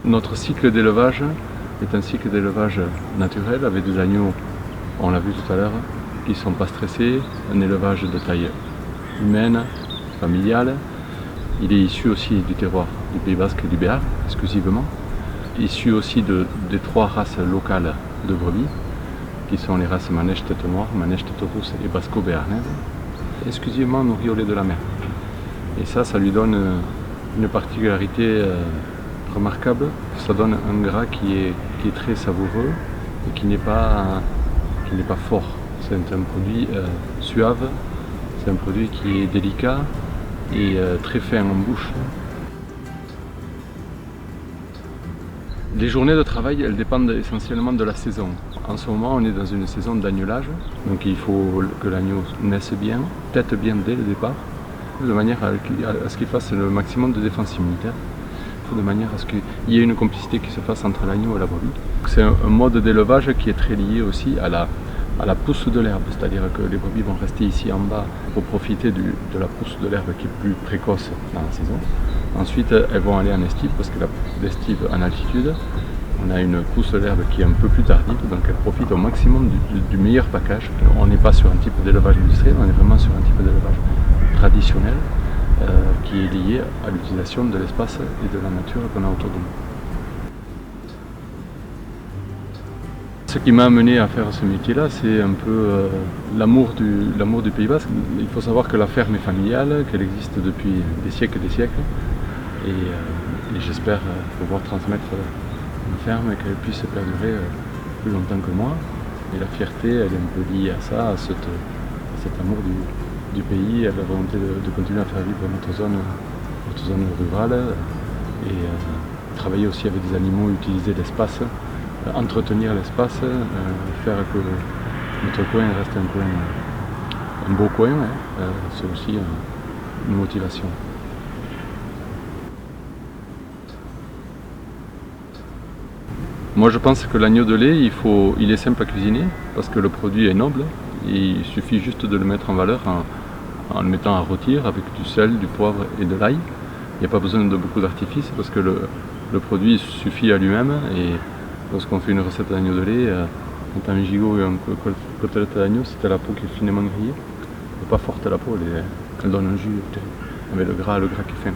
Notre cycle d'élevage est un cycle d'élevage naturel avec des agneaux, on l'a vu tout à l'heure, qui ne sont pas stressés, un élevage de taille humaine, familiale. Il est issu aussi du terroir du Pays Basque et du Béarn, exclusivement. Issu aussi des 3 races locales de brebis, qui sont les races Manèche tête noire, Manèche tête rousse et basco-béarnaise, exclusivement nourries au lait de la mer. Et ça lui donne une particularité remarquable. Ça donne un gras qui est très savoureux et qui n'est pas fort. C'est un produit suave, c'est un produit qui est délicat et très fin en bouche. Les journées de travail, elles dépendent essentiellement de la saison. En ce moment, on est dans une saison d'agnelage, donc il faut que l'agneau naisse bien, tète bien dès le départ, de manière à ce qu'il fasse le maximum de défense immunitaire, de manière à ce qu'il y ait une complicité qui se fasse entre l'agneau et la brebis. C'est un mode d'élevage qui est très lié aussi à la pousse de l'herbe, c'est-à-dire que les brebis vont rester ici en bas pour profiter de la pousse de l'herbe qui est plus précoce dans la saison. Ensuite, elles vont aller en estive, parce que l'estive en altitude, on a une pousse de l'herbe qui est un peu plus tardive, donc elles profitent au maximum du meilleur package. On n'est pas sur un type d'élevage industriel, on est vraiment sur un type d'élevage traditionnel qui est lié à l'utilisation de l'espace et de la nature qu'on a autour de nous. Ce qui m'a amené à faire ce métier-là, c'est un peu l'amour du Pays Basque. Il faut savoir que la ferme est familiale, qu'elle existe depuis des siècles et des siècles. Et j'espère pouvoir transmettre une ferme et qu'elle puisse perdurer plus longtemps que moi. Et la fierté, elle est un peu liée à ça, à cet amour du pays, à la volonté de continuer à faire vivre notre zone rurale et travailler aussi avec des animaux, utiliser l'espace, entretenir l'espace, faire que notre coin reste un beau coin, c'est aussi une motivation. Moi je pense que l'agneau de lait, il est simple à cuisiner parce que le produit est noble. Il suffit juste de le mettre en valeur en le mettant à rôtir avec du sel, du poivre et de l'ail. Il n'y a pas besoin de beaucoup d'artifice parce que le produit suffit à lui-même. Et lorsqu'on fait une recette d'agneau de lait, on met un gigot et un côtelette d'agneau, c'est la peau qui est finement grillée. Pas forte la peau, elle donne un jus avec le gras qui est fin.